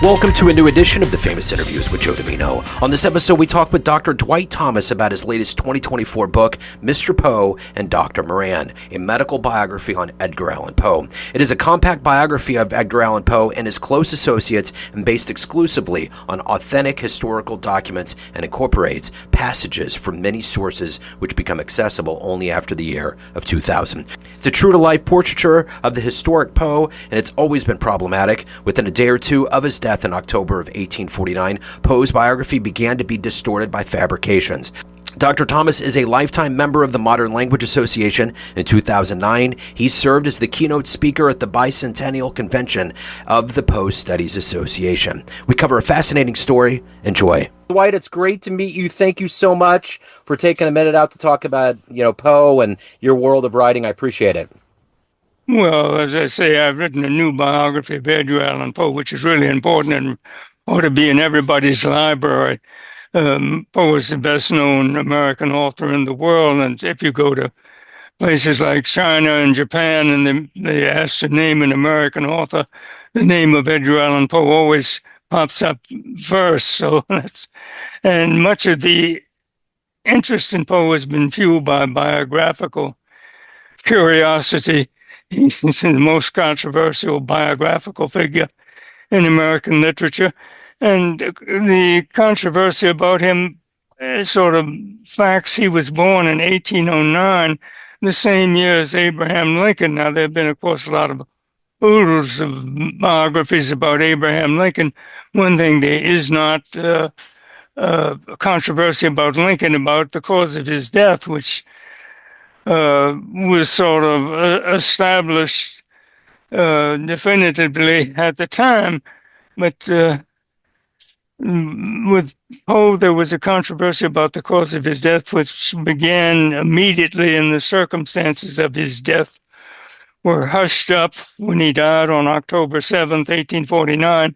Welcome to a new edition of the Famous Interviews with Joe Dimino. On this episode, we talk with Dr. Dwight Thomas about his latest 2024 book, Mr. Poe and Dr. Moran, a medical biography on Edgar Allan Poe. It is a compact biography of Edgar Allan Poe and his close associates and based exclusively on authentic historical documents and incorporates passages from many sources which become accessible only after the year of 2000. It's a true-to-life portraiture of the historic Poe, and it's always been problematic. Within a day or two of his death in October of 1849, Poe's biography began to be distorted by fabrications. Dr. Thomas is a lifetime member of the Modern Language Association. In 2009, he served as the keynote speaker at the Bicentennial Convention of the Poe Studies Association. We cover a fascinating story. Enjoy. Dwight, it's great to meet you. Thank you so much for taking a minute out to talk about, Poe and your world of writing. I appreciate it. Well, as I say, I've written a new biography of Edgar Allan Poe, which is really important and ought to be in everybody's library. Poe is the best-known American author in the world, and if you go to places like China and Japan and they ask to name an American author, the name of Edgar Allan Poe always pops up first. And much of the interest in Poe has been fueled by biographical curiosity. He's the most controversial biographical figure in American literature. And the controversy about him sort of facts. He was born in 1809, the same year as Abraham Lincoln. Now, there have been, of course, a lot of oodles of biographies about Abraham Lincoln. One thing, there is not a controversy about Lincoln about the cause of his death, which was sort of established definitively at the time. But with Poe, there was a controversy about the cause of his death, which began immediately, and the circumstances of his death were hushed up when he died on October 7th, 1849.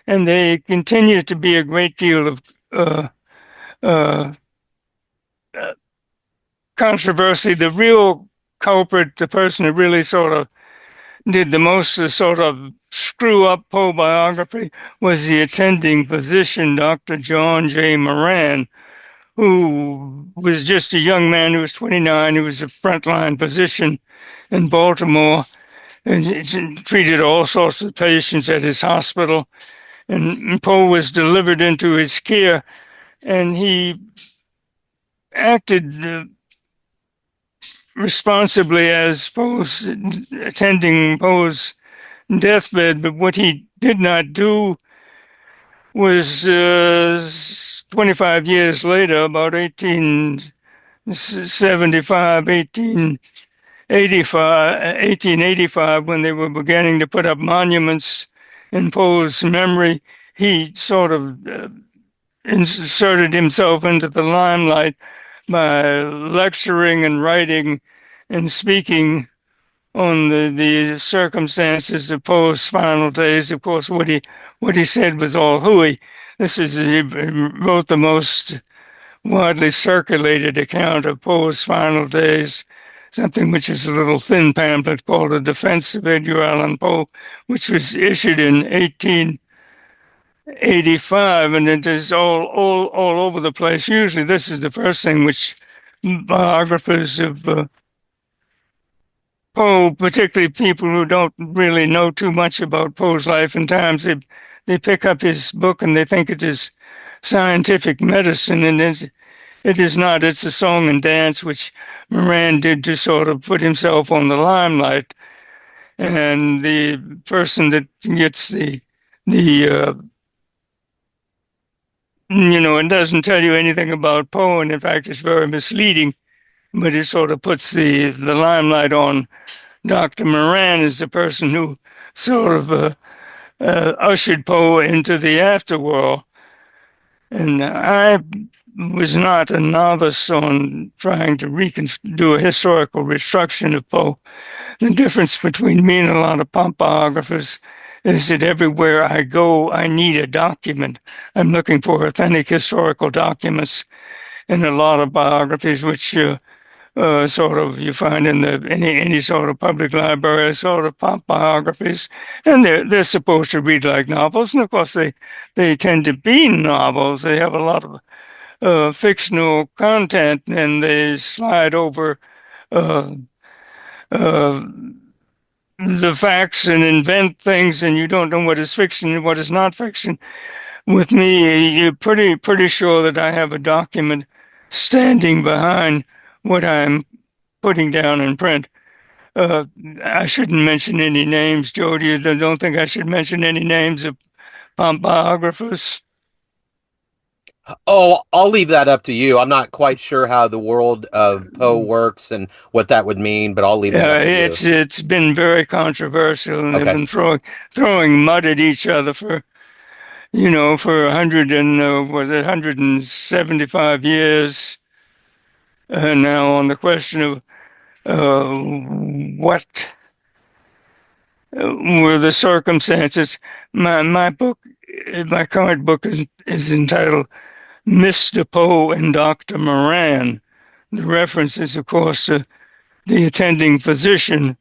And there continued to be a great deal of controversy. The real culprit, the person who really sort of did the most to sort of screw up Poe biography, was the attending physician, Dr. John J. Moran, who was just a young man who was 29. He was a frontline physician in Baltimore and treated all sorts of patients at his hospital. And Poe was delivered into his care, and he acted responsibly as Poe's attending Poe's deathbed, but what he did not do was 25 years later, about 1885, when they were beginning to put up monuments in Poe's memory, he sort of inserted himself into the limelight by lecturing and writing and speaking on the circumstances of Poe's final days. Of course, what he said was all hooey. He wrote the most widely circulated account of Poe's final days, something which is a little thin pamphlet called A Defense of Edgar Allan Poe, which was issued in 1885, and it is all over the place. Usually this is the first thing which biographers of Poe, particularly people who don't really know too much about Poe's life and times, they pick up his book and they think it is scientific medicine, and it is not. It's a song and dance which Moran did to sort of put himself on the limelight. And the person that gets it doesn't tell you anything about Poe, and in fact, it's very misleading, but it sort of puts the limelight on Dr. Moran as the person who sort of ushered Poe into the afterworld. And I was not a novice on trying to do a historical reconstruction of Poe. The difference between me and a lot of pop biographers is that everywhere I go, I need a document. I'm looking for authentic historical documents, and a lot of biographies which sort of you find in the any sort of public library, sort of pop biographies, and they're supposed to read like novels, and of course they tend to be novels. They have a lot of fictional content, and they slide over uh, uh, the facts and invent things, and you don't know what is fiction and what is not fiction. With me, you're pretty sure that I have a document standing behind what I'm putting down in print. Uh, I shouldn't mention any names, Joe. You don't think I should mention any names of biographers? Oh, I'll leave that up to you. I'm not quite sure how the world of Poe works and what that would mean, but I'll leave that up to you. It's been very controversial, and they've Okay. been throwing mud at each other for for 175 years now on the question of what were the circumstances. My current book is entitled Mr. Poe and Dr. Moran. The reference is, of course, to the attending physician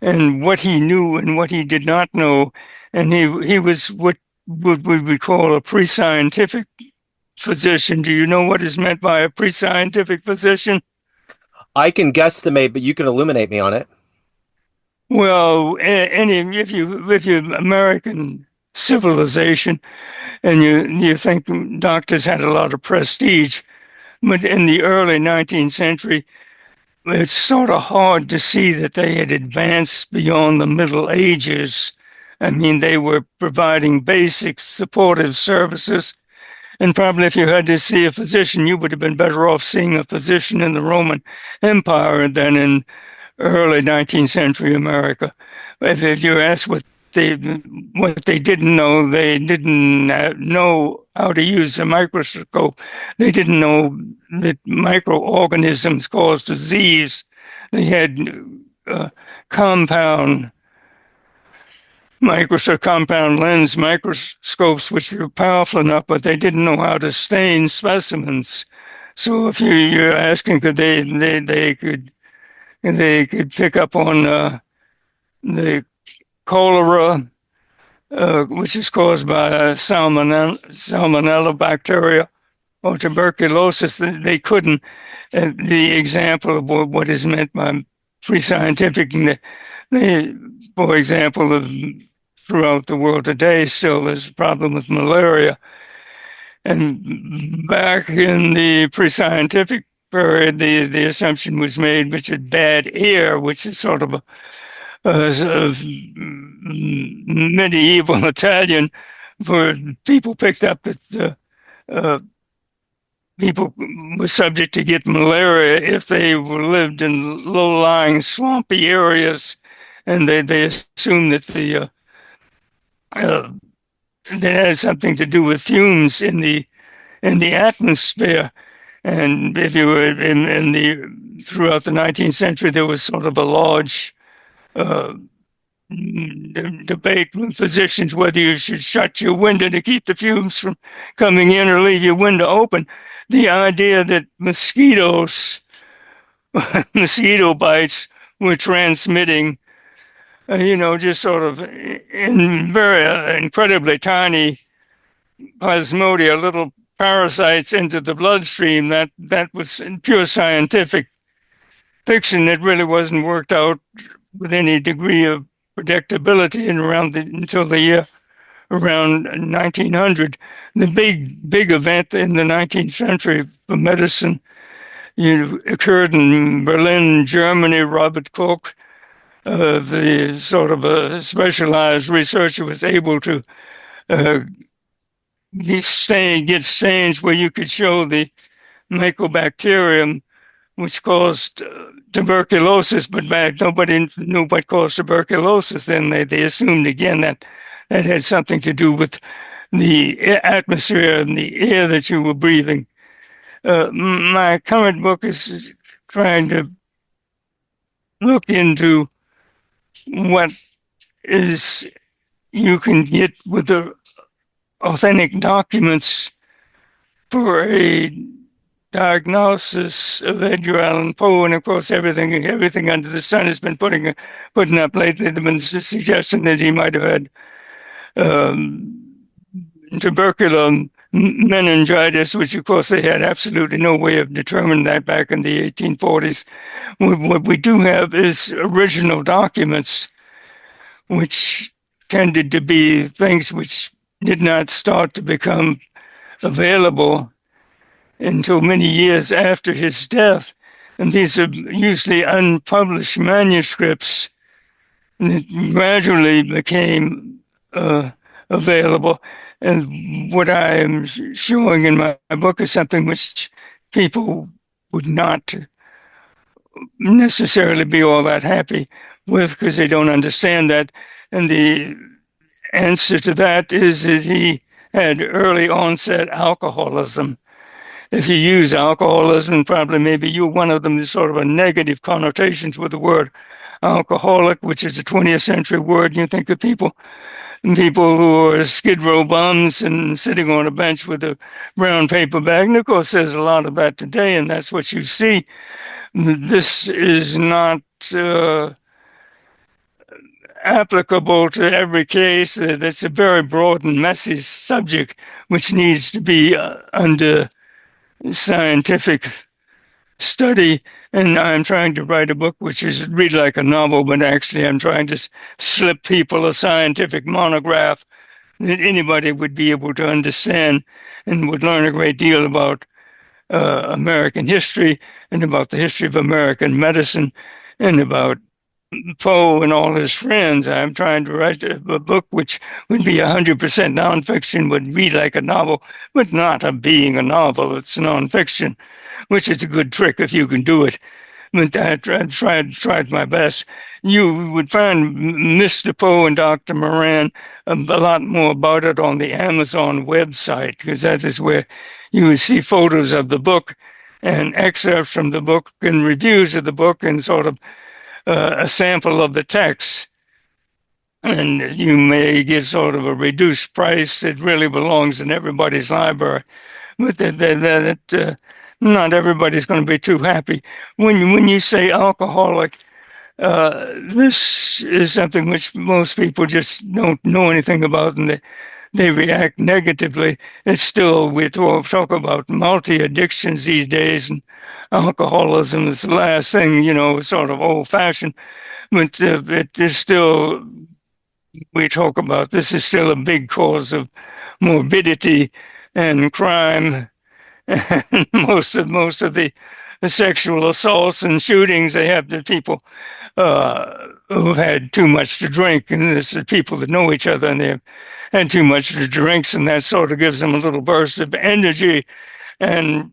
and what he knew and what he did not know. And he was what we would call a pre-scientific physician. Do you know what is meant by a pre-scientific physician? I can guesstimate, but you can illuminate me on it. Well, if you American civilization and you think doctors had a lot of prestige, but in the early 19th century, it's sort of hard to see that they had advanced beyond the Middle Ages. I mean, they were providing basic supportive services. And probably if you had to see a physician, you would have been better off seeing a physician in the Roman Empire than in early 19th century America. If you ask they what they didn't know, they didn't know how to use a microscope. They didn't know that microorganisms cause disease. They had uh, compound compound lens microscopes, which were powerful enough, but they didn't know how to stain specimens. So if you're asking, could they could pick up on the cholera, which is caused by salmonella bacteria or tuberculosis. They couldn't. The example of what is meant by pre-scientific, for example, throughout the world today, still there's a problem with malaria. And back in the pre-scientific period, the assumption was made, which is bad air, which is sort of a medieval Italian, where people picked up that people were subject to get malaria if they lived in low-lying, swampy areas, and they assumed that uh, that had something to do with fumes in the atmosphere. And if you were in the throughout the 19th century, there was sort of a large uh, debate with physicians whether you should shut your window to keep the fumes from coming in or leave your window open. The idea that mosquito bites were transmitting, just sort of in very incredibly tiny plasmodia, little parasites into the bloodstream. That was pure scientific fiction. It really wasn't worked out with any degree of predictability until the year around 1900. The big event in the 19th century for medicine occurred in Berlin, Germany. Robert Koch, the sort of a specialized researcher, was able to uh, get stains where you could show the mycobacterium, which caused tuberculosis, but nobody knew what caused tuberculosis. Then they assumed again that that had something to do with the atmosphere and the air that you were breathing. My current book is trying to look into what is you can get with the authentic documents for a diagnosis of Edgar Allan Poe, and of course, everything under the sun has been putting up lately. There's been suggestion that he might have had tubercular meningitis, which of course they had absolutely no way of determining that back in the 1840s. What we do have is original documents, which tended to be things which did not start to become available until many years after his death. And these are usually unpublished manuscripts that gradually became available. And what I am showing in my book is something which people would not necessarily be all that happy with because they don't understand that. And the answer to that is that he had early onset alcoholism. If you use alcoholism, probably maybe you're one of them, there's sort of a negative connotations with the word alcoholic, which is a 20th century word. You think of people who are skid row bums and sitting on a bench with a brown paper bag. And of course, there's a lot of that today, and that's what you see. This is not applicable to every case. That's a very broad and messy subject, which needs to be under scientific study. And I'm trying to write a book which is read like a novel, but actually I'm trying to slip people a scientific monograph that anybody would be able to understand and would learn a great deal about American history and about the history of American medicine and about Poe and all his friends. I'm trying to write a book which would be 100% nonfiction, would read like a novel, but not being a novel. It's nonfiction, which is a good trick if you can do it. But I tried my best. You would find Mr. Poe and Dr. Moran a lot more about it on the Amazon website, because that is where you would see photos of the book and excerpts from the book and reviews of the book and sort of a sample of the text. And you may get sort of a reduced price. It really belongs in everybody's library. But not everybody's going to be too happy. When you say alcoholic, this is something which most people just don't know anything about, and they react negatively. It's still, we talk about multi-addictions these days, and alcoholism is the last thing, sort of old-fashioned. But it is still, we talk about, this is still a big cause of morbidity and crime. And most of the sexual assaults and shootings, they have the people who've had too much to drink, and it's the people that know each other and they've had too much to drinks, and that sort of gives them a little burst of energy and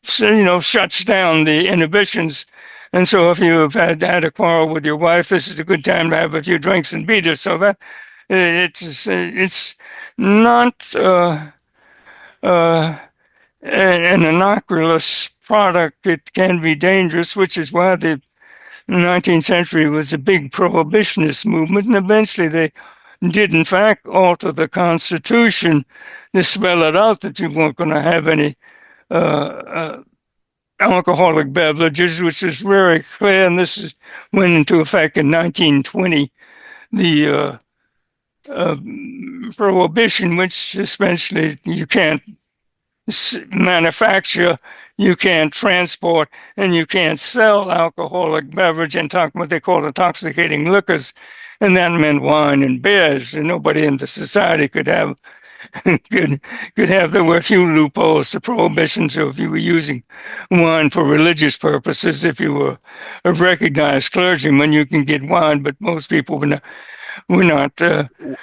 shuts down the inhibitions. And so if you've had a quarrel with your wife, this is a good time to have a few drinks and beat her. So that it's not an innocuous product. It can be dangerous, which is why the 19th century was a big prohibitionist movement, and eventually they did, in fact, alter the Constitution to spell it out that you weren't going to have any alcoholic beverages, which is very clear, and this went into effect in 1920. The prohibition, which essentially you can't manufacture, you can't transport, and you can't sell alcoholic beverage and what they call intoxicating liquors, and that meant wine and beers. And nobody in the society could have there were a few loopholes to prohibition. So if you were using wine for religious purposes, if you were a recognized clergyman, you can get wine, but most people were not.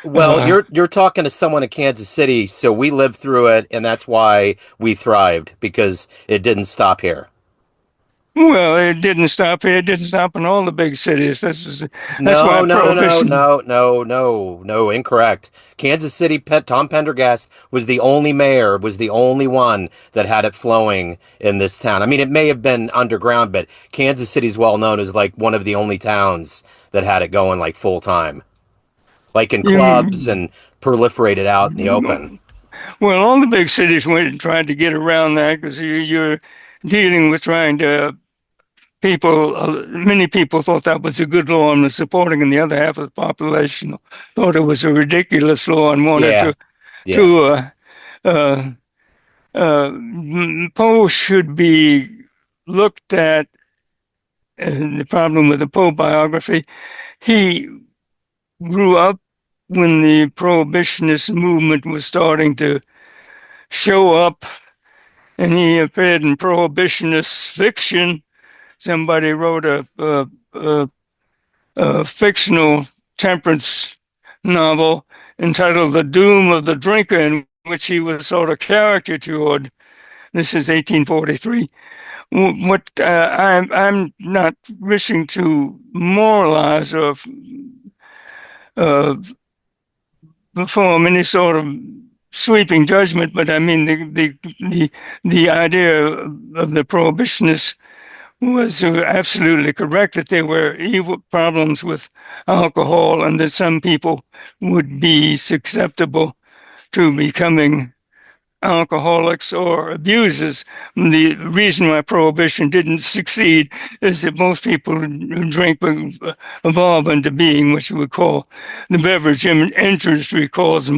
Well, you're talking to someone in Kansas City, so we lived through it, and that's why we thrived, because it didn't stop here. Well, it didn't stop here. It didn't stop in all the big cities. That's why prohibition. No, incorrect. Kansas City, Tom Pendergast was the only mayor, was the only one that had it flowing in this town. I mean, it may have been underground, but Kansas City's well known as like one of the only towns that had it going like full time, like in clubs and proliferated out in the open. Well, all the big cities went and tried to get around that because you're dealing with trying to people. Many people thought that was a good law and was supporting, and the other half of the population thought it was a ridiculous law and wanted Yeah. Yeah. to uh, Poe should be looked at. The problem with the Poe biography, he grew up when the prohibitionist movement was starting to show up, and he appeared in prohibitionist fiction. Somebody wrote a fictional temperance novel entitled The Doom of the Drinker, in which he was sort of caricatured. This is 1843. What I'm not wishing to moralize or uh, perform any sort of sweeping judgment, but I mean the idea of the prohibitionists was absolutely correct that there were evil problems with alcohol and that some people would be susceptible to becoming alcoholics or abusers. The reason why prohibition didn't succeed is that most people who drink evolve into being what you would call the beverage industry calls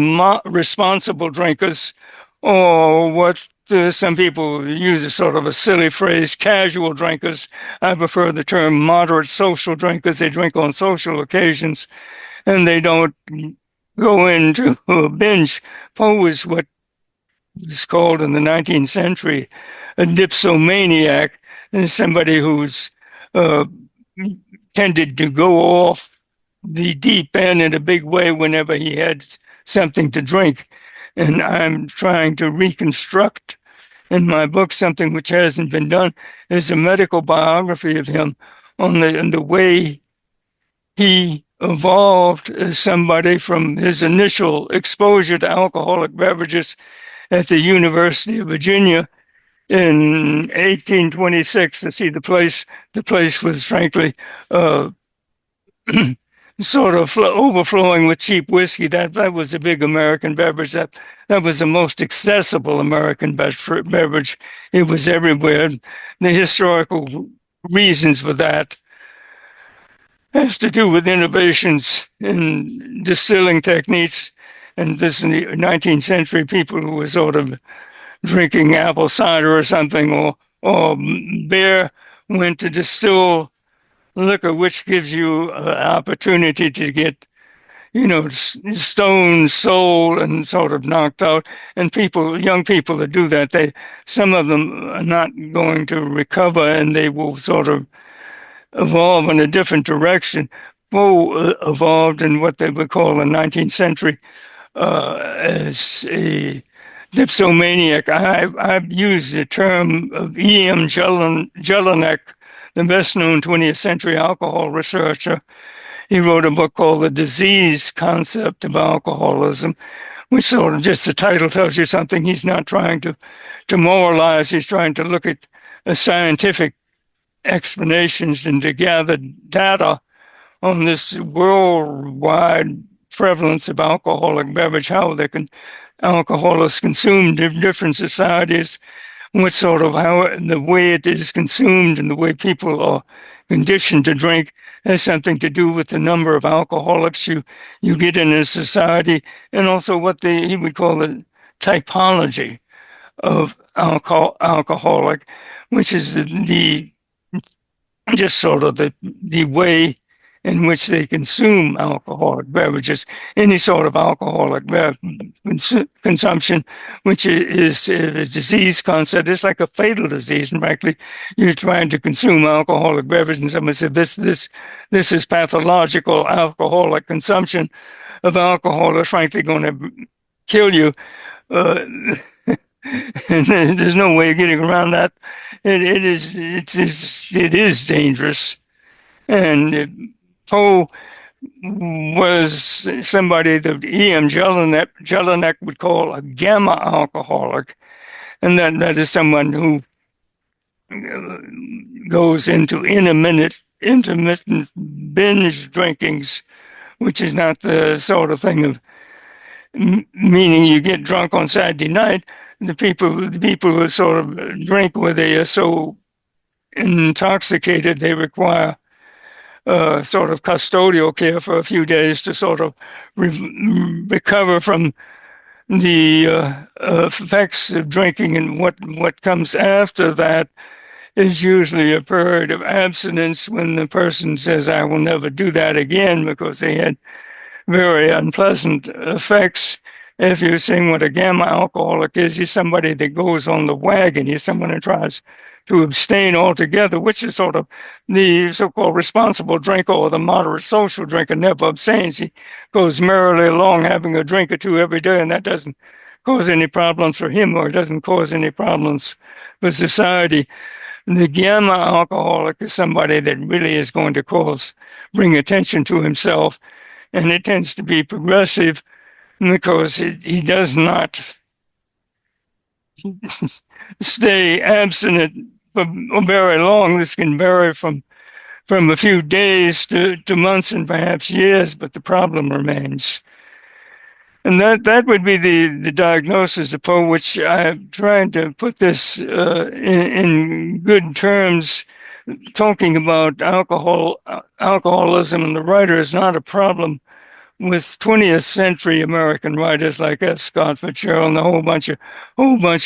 responsible drinkers, or what some people use a sort of a silly phrase, casual drinkers. I prefer the term moderate social drinkers. They drink on social occasions and they don't go into a binge. Poe is what is called in the 19th century a dipsomaniac, and somebody who's uh, tended to go off the deep end in a big way whenever he had something to drink. And I'm trying to reconstruct in my book something which hasn't been done is a medical biography of him on the way he evolved as somebody from his initial exposure to alcoholic beverages at the University of Virginia in 1826. See, the place was frankly sort of overflowing with cheap whiskey. That was a big American beverage. That was the most accessible American beverage. It was everywhere. The historical reasons for that has to do with innovations in distilling techniques. And this in the 19th century, people who were sort of drinking apple cider or something, or beer, went to distill liquor, which gives you an opportunity to get, stoned, sold, and sort of knocked out. And young people that do that, some of them are not going to recover, and they will sort of evolve in a different direction. Poe evolved in what they would call in the 19th century as a dipsomaniac. I've used the term of E.M. Jelinek, the best known 20th century alcohol researcher. He wrote a book called The Disease Concept of Alcoholism, which sort of just the title tells you something. He's not trying to moralize. He's trying to look at scientific explanations and to gather data on this worldwide prevalence of alcoholic beverage, how alcohol is consumed in different societies, what sort of how the way it is consumed and the way people are conditioned to drink has something to do with the number of alcoholics you get in a society, and also what he would call the typology of alcoholic, which is the just sort of the way in which they consume alcoholic beverages, any sort of alcoholic consumption, which is a disease concept. It's like a fatal disease. And frankly, you're trying to consume alcoholic beverages, and someone said this is pathological alcoholic consumption of alcohol is frankly going to kill you. And there's no way of getting around that. It is dangerous. And Poe was somebody that E.M. Jelinek would call a gamma alcoholic, and that is someone who goes into intermittent binge drinkings, which is not the sort of thing of meaning you get drunk on Saturday night. The people who sort of drink where they are so intoxicated they require sort of custodial care for a few days to sort of recover from the effects of drinking, and what comes after that is usually a period of abstinence when the person says, I will never do that again, because they had very unpleasant effects. If you're saying what a gamma alcoholic is, he's somebody that goes on the wagon. He's someone who tries to abstain altogether, which is sort of the so-called responsible drinker or the moderate social drinker, never abstains. He goes merrily along having a drink or two every day, and that doesn't cause any problems for him, or it doesn't cause any problems for society. The gamma alcoholic is somebody that really is going to bring attention to himself, and it tends to be progressive because he does not stay abstinent for very long. This can vary from a few days to months and perhaps years, but the problem remains. And that would be the diagnosis of Poe, which I'm trying to put this in good terms. Talking about alcoholism, and the writer is not a problem with 20th century American writers like F. Scott Fitzgerald and a whole bunch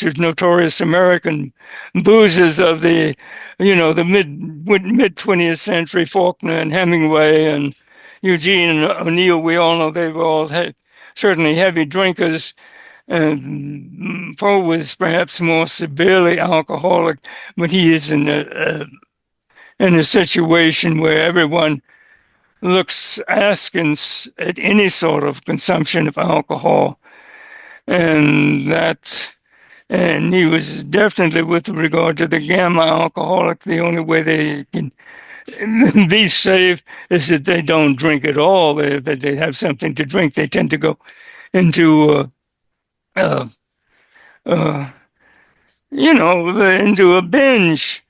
of notorious American boozers of the mid 20th century, Faulkner and Hemingway and Eugene O'Neill. We all know they were all certainly heavy drinkers. And Poe was perhaps more severely alcoholic, but he is in a situation where everyone looks askance at any sort of consumption of alcohol, and he was definitely, with regard to the gamma alcoholic, the only way they can be safe is that they don't drink at all. That they have something to drink. They tend to go into into a binge,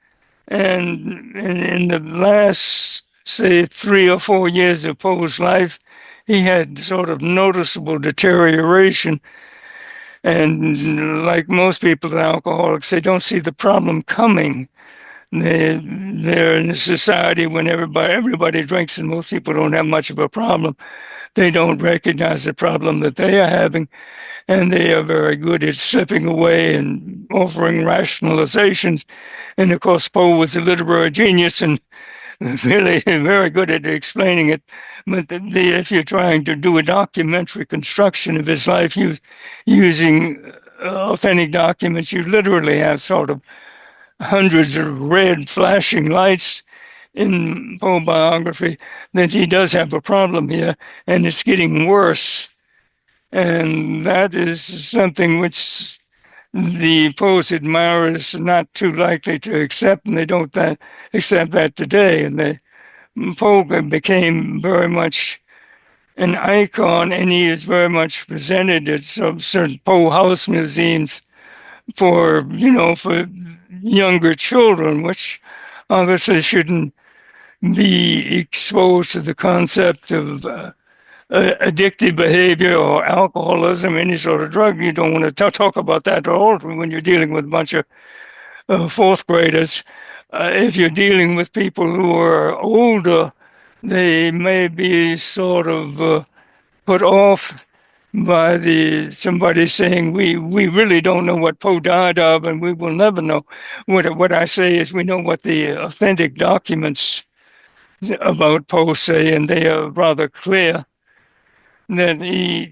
and in the last, say, 3 or 4 years of Poe's life, he had sort of noticeable deterioration. And like most people, alcoholics, they don't see the problem coming. They're in a society when everybody drinks and most people don't have much of a problem. They don't recognize the problem that they are having, and they are very good at slipping away and offering rationalizations. And of course, Poe was a literary genius and really very good at explaining it. But if you're trying to do a documentary construction of his life using authentic documents, you literally have sort of hundreds of red flashing lights in Poe biography, that he does have a problem here, and it's getting worse. And that is something which the Poe's admirers are not too likely to accept, and they don't accept that today. And Poe became very much an icon, and he is very much presented at some certain Poe House museums for younger children, which obviously shouldn't be exposed to the concept of addictive behavior or alcoholism, any sort of drug. You don't want to talk about that at all when you're dealing with a bunch of fourth graders. If you're dealing with people who are older, they may be sort of put off by somebody saying, we really don't know what Poe died of, and we will never know. What I say is, we know what the authentic documents about Poe say, and they are rather clear that he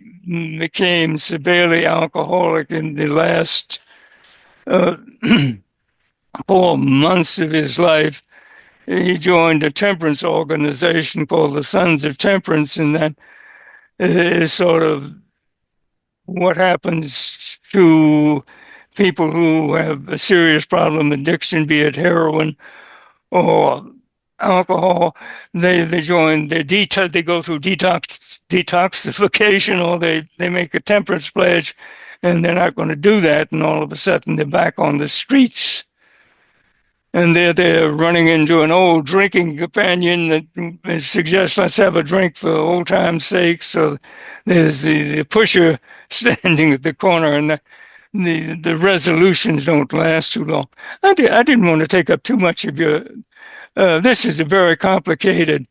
became severely alcoholic in the last 4 months of his life. He joined a temperance organization called the Sons of Temperance, and that is sort of what happens to people who have a serious problem, addiction, be it heroin or alcohol. They join they go through detoxification, or they make a temperance pledge, and they're not going to do that, and all of a sudden they're back on the streets. and they're running into an old drinking companion that suggests let's have a drink for old time's sake. So there's the pusher standing at the corner, and the resolutions don't last too long. I didn't want to take up too much of your. This is a very complicated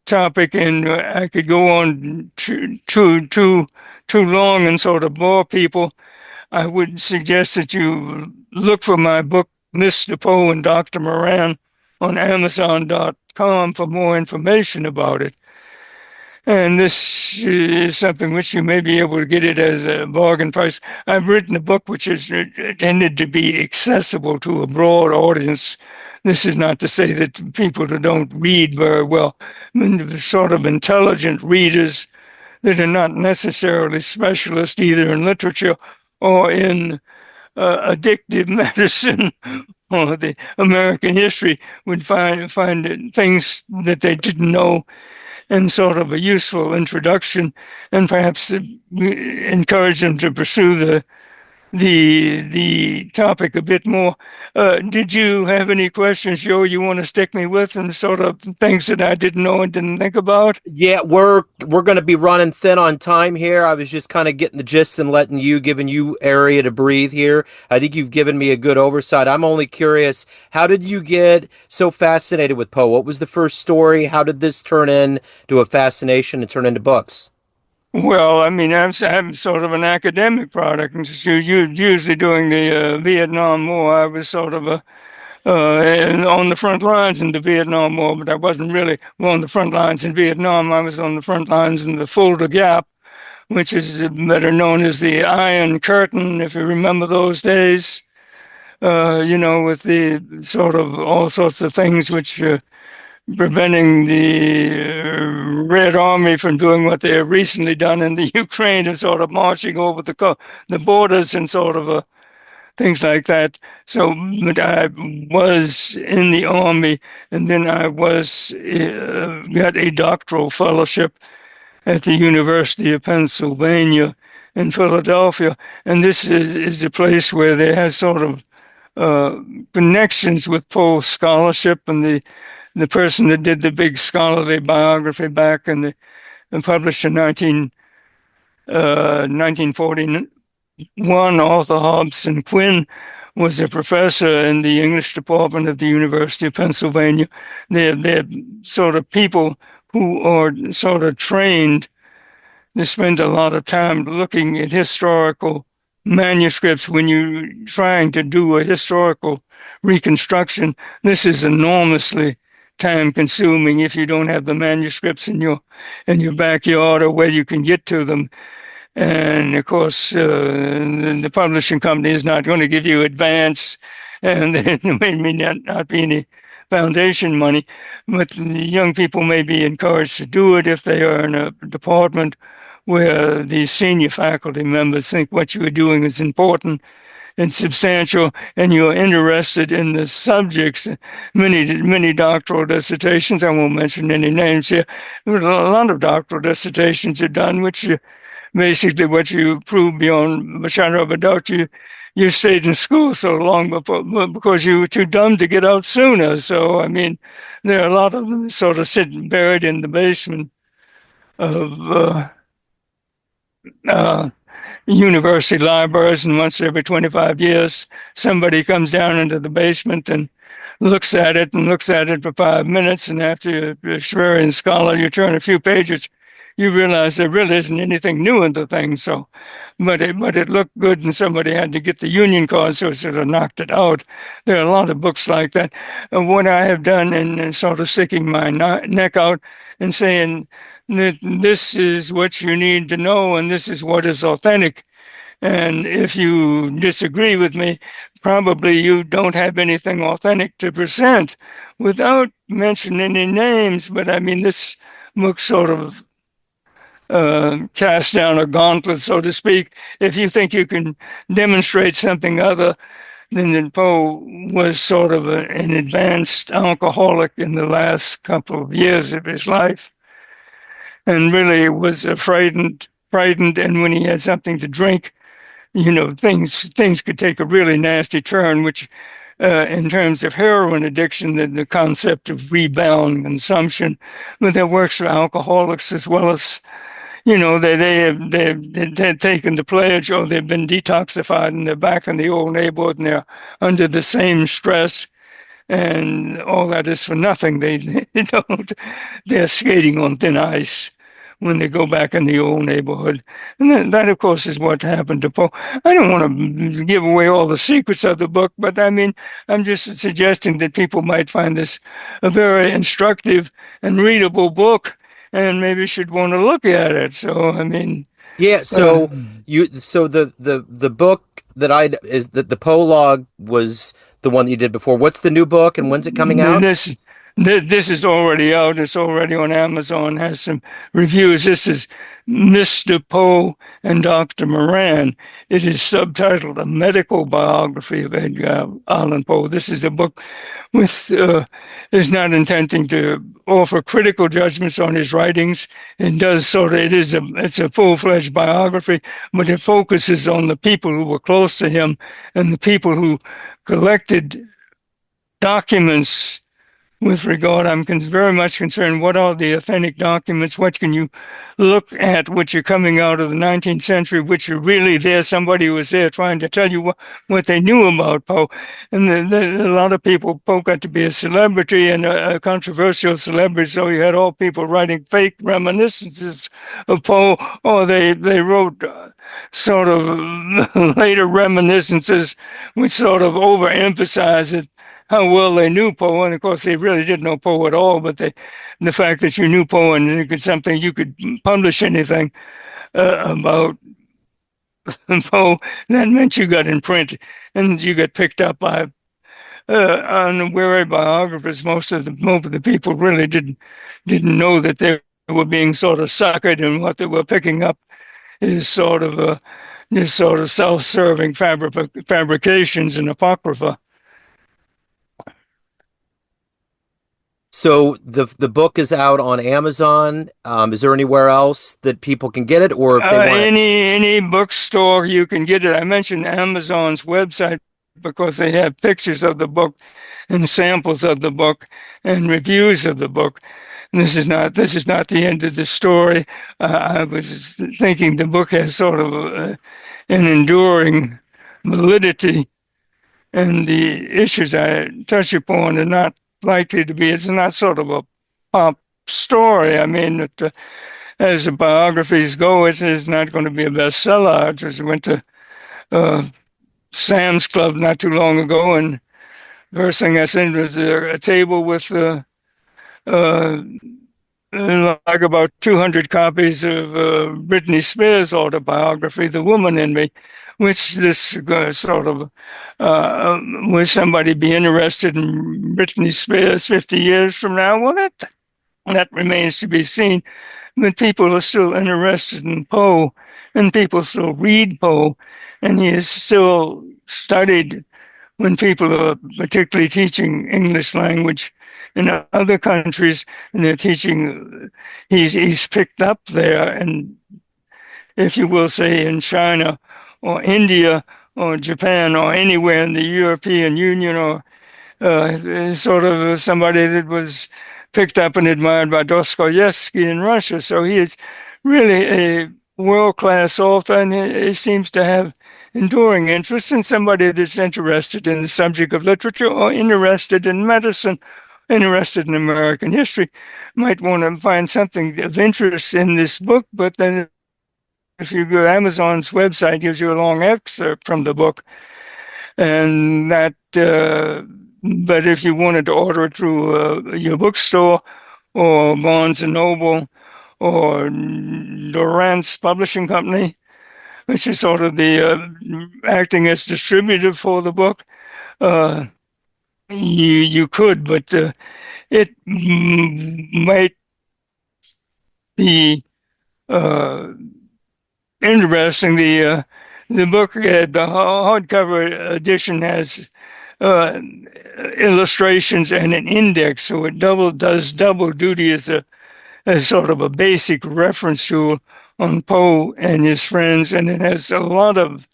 topic, and I could go on too long and sort of bore people. I would suggest that you look for my book, Mr. Poe and Dr. Moran, on Amazon.com for more information about it. And this is something which you may be able to get it as a bargain price. I've written a book which is intended to be accessible to a broad audience. This is not to say that people who don't read very well, sort of intelligent readers that are not necessarily specialists either in literature or in addictive medicine or the American history would find things that they didn't know, and sort of a useful introduction, and perhaps encourage them to pursue the topic a bit more. Did you have any questions, Joe, you want to stick me with, and sort of things that I didn't know and didn't think about? Yeah, we're going to be running thin on time here. I was just kind of getting the gist and giving you area to breathe here. I think you've given me a good oversight. I'm only curious, how did you get so fascinated with Poe? What was the first story? How did this turn into a fascination and turn into books? Well, I mean, I'm sort of an academic product, and so usually during the Vietnam War, I was sort of on the front lines in the Vietnam War, but I wasn't really on the front lines in Vietnam. I was on the front lines in the Fulda Gap, which is better known as the Iron Curtain, if you remember those days. With the sort of all sorts of things which preventing the Red Army from doing what they have recently done in the Ukraine and sort of marching over the borders and sort of things like that. So, but I was in the army, and then I got a doctoral fellowship at the University of Pennsylvania in Philadelphia, and this is a place where there has sort of connections with Poe scholarship, and the person that did the big scholarly biography back in and published in 1941, Arthur Hobson Quinn, was a professor in the English department of the University of Pennsylvania. They're sort of people who are sort of trained. They spend a lot of time looking at historical manuscripts when you're trying to do a historical reconstruction. This is enormously time consuming if you don't have the manuscripts in your backyard or where you can get to them. And of course, the publishing company is not going to give you advance, and there may not be any foundation money, but the young people may be encouraged to do it if they are in a department where the senior faculty members think what you are doing is important and substantial, and you're interested in the subjects. Many doctoral dissertations, I won't mention any names here, but a lot of doctoral dissertations are done, which basically what you prove beyond a shadow of a doubt, you stayed in school so long because you were too dumb to get out sooner. So, I mean, there are a lot of them sort of sitting buried in the basement of university libraries, and once every 25 years, somebody comes down into the basement and looks at it for 5 minutes, and after you're an experienced scholar, you turn a few pages, you realize there really isn't anything new in the thing. So, but it looked good, and somebody had to get the union card, so it sort of knocked it out. There are a lot of books like that. And what I have done in sort of sticking my neck out and saying that this is what you need to know, and this is what is authentic. And if you disagree with me, probably you don't have anything authentic to present, without mentioning any names. But I mean, this book sort of cast down a gauntlet, so to speak. If you think you can demonstrate something other than that Poe was sort of an advanced alcoholic in the last couple of years of his life, and really was frightened, and when he had something to drink, things could take a really nasty turn, which in terms of heroin addiction, the concept of rebound consumption, but that works for alcoholics as well as, they've taken the pledge, or they've been detoxified and they're back in the old neighborhood and they're under the same stress, and all that is for nothing. They're skating on thin ice when they go back in the old neighborhood. And that, of course, is what happened to Poe. I don't want to give away all the secrets of the book, but I mean, I'm just suggesting that people might find this a very instructive and readable book, and maybe should want to look at it. So, I mean, Yeah, so the book that the prologue was the one that you did before. What's the new book and when's it coming out? This is already out. It's already on Amazon. Has some reviews. This is Mr. Poe and Dr. Moran. It is subtitled A Medical Biography of Edgar Allan Poe. This is a book with is not intending to offer critical judgments on his writings. It's a full-fledged biography, but it focuses on the people who were close to him and the people who collected documents. With regard, I'm very much concerned, what are the authentic documents? What can you look at which are coming out of the 19th century, which are really there? Somebody who was there trying to tell you what they knew about Poe. And a lot of people, Poe got to be a celebrity and a controversial celebrity, so you had all people writing fake reminiscences of Poe, or they wrote sort of later reminiscences which sort of overemphasize it, how well they knew Poe, and of course they really didn't know Poe at all. But the fact that you knew Poe and you could publish anything about Poe, that meant you got in print and you got picked up by unwary biographers. Most of the people really didn't know that they were being sort of suckered, and what they were picking up is sort of this sort of self-serving fabrications and apocrypha. So the book is out on Amazon. Is there anywhere else that people can get it, or if they want any bookstore you can get it. I mentioned Amazon's website because they have pictures of the book and samples of the book and reviews of the book. And this is not the end of the story. I was thinking the book has sort of an enduring validity, and the issues I touch upon are not likely to be. It's not sort of a pop story. I mean, as the biographies go, it is not going to be a bestseller. I just went to Sam's Club not too long ago, and first thing I seen was a table with like about 200 copies of Britney Spears' autobiography, The Woman in Me, which this sort of, would somebody be interested in Britney Spears 50 years from now? Well, that remains to be seen. But people are still interested in Poe, and people still read Poe, and he is still studied when people are particularly teaching English language in other countries, and they're teaching, he's picked up there, and if you will say in China or India or Japan or anywhere in the European Union, or sort of somebody that was picked up and admired by Dostoevsky in Russia. So he is really a world-class author, and he seems to have enduring interest in somebody that's interested in the subject of literature or interested in medicine, interested in American history, might want to find something of interest in this book. But then if you go to Amazon's website, it gives you a long excerpt from the book. And that, but if you wanted to order it through your bookstore or Barnes and Noble or Durant's Publishing Company, which is sort of the acting as distributor for the book, you could, but it might be interesting. The book, the hardcover edition, has illustrations and an index, so it does double duty as sort of a basic reference tool on Poe and his friends, and it has a lot of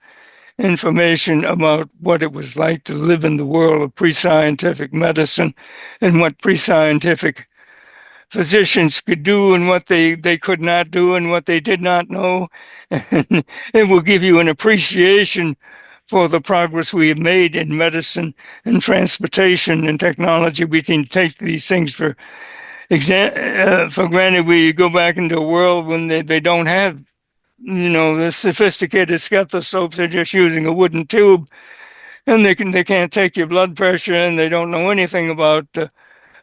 information about what it was like to live in the world of pre-scientific medicine and what pre-scientific physicians could do and what they could not do and what they did not know. And it will give you an appreciation for the progress we have made in medicine and transportation and technology. We can take these things for granted. We go back into a world when they don't have, the sophisticated stethoscopes. They're just using a wooden tube, and they can't take your blood pressure, and they don't know anything about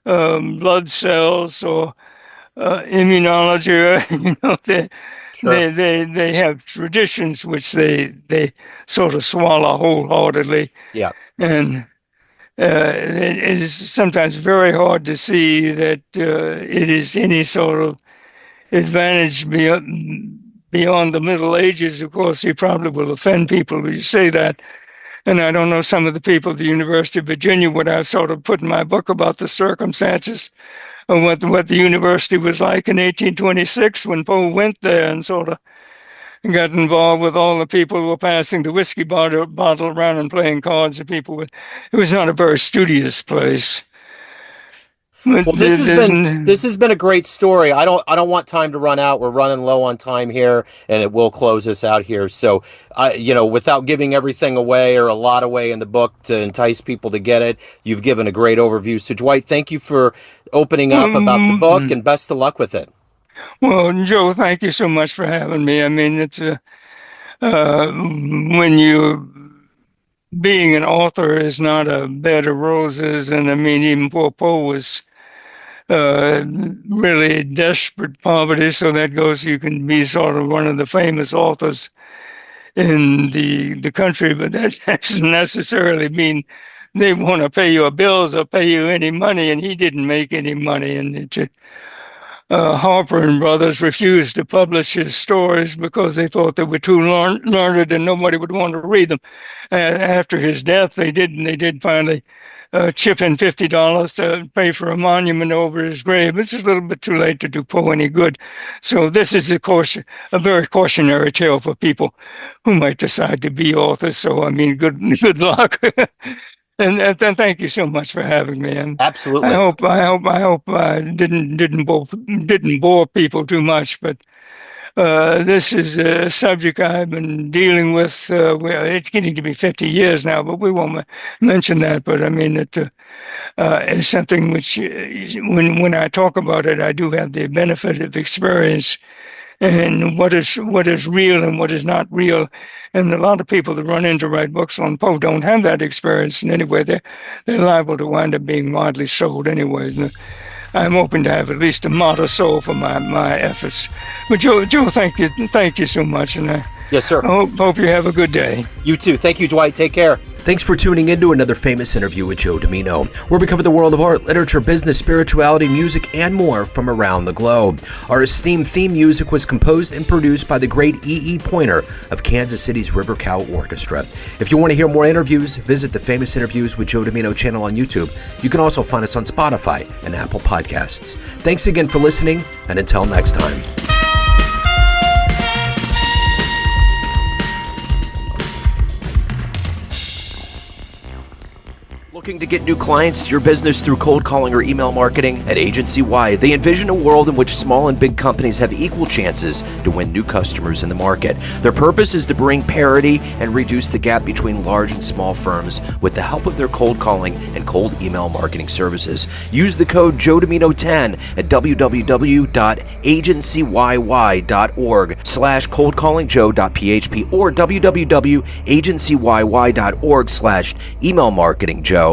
blood cells or immunology. Sure. They have traditions which they sort of swallow wholeheartedly, Yeah. and it is sometimes very hard to see that it is any sort of advantage beyond the Middle Ages. Of course, you probably will offend people when you say that. And I don't know some of the people at the University of Virginia, what I sort of put in my book about the circumstances of what the university was like in 1826 when Poe went there and sort of got involved with all the people who were passing the whiskey bottle around and playing cards with people. It was not a very studious place. But Well, this has been a great story. I don't want time to run out. We're running low on time here, and it will close us out here. So, without giving everything away or a lot away in the book to entice people to get it, you've given a great overview. So, Dwight, thank you for opening up about the book, and best of luck with it. Well, Joe, thank you so much for having me. I mean, it's when you being an author is not a bed of roses, and I mean, even poor Poe was really desperate poverty. So that goes, you can be sort of one of the famous authors in the country, but that doesn't necessarily mean they want to pay your bills or pay you any money. And he didn't make any money. And Harper and Brothers refused to publish his stories because they thought they were too learned and nobody would want to read them. After his death, they did finally chip in $50 to pay for a monument over his grave. It's a little bit too late to do Poe any good. So this is, of course, a very cautionary tale for people who might decide to be authors. So, I mean, good luck. And thank you so much for having me. And Absolutely. I hope I didn't bore people too much, but this is a subject I've been dealing with. Well, it's getting to be 50 years now, but we won't mention that. But I mean, it's something which, when I talk about it, I do have the benefit of experience and what is real and what is not real. And a lot of people that run in to write books on Poe don't have that experience. And anyway, they're liable to wind up being widely sold anyway. And I'm hoping to have at least a modest soul for my efforts. But Joe, thank you so much. And Yes, sir. I hope you have a good day. You too. Thank you, Dwight. Take care. Thanks for tuning in to another famous interview with Joe Dimino, where we cover the world of art, literature, business, spirituality, music, and more from around the globe. Our esteemed theme music was composed and produced by the great E.E. Pointer of Kansas City's River Cow Orchestra. If you want to hear more interviews, visit the Famous Interviews with Joe Dimino channel on YouTube. You can also find us on Spotify and Apple Podcasts. Thanks again for listening, and until next time. Looking to get new clients to your business through cold calling or email marketing? At Agency Y, they envision a world in which small and big companies have equal chances to win new customers in the market. Their purpose is to bring parity and reduce the gap between large and small firms with the help of their cold calling and cold email marketing services. Use the code JOEDIMINO10 at www.agencyyy.org/coldcallingjoe.php or www.agencyyy.org/emailmarketingjoe.php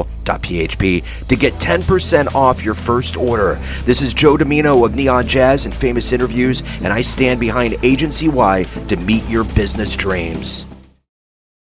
to get 10% off your first order. This is Joe Dimino of Neon Jazz and Famous Interviews, and I stand behind Agency Y to meet your business dreams.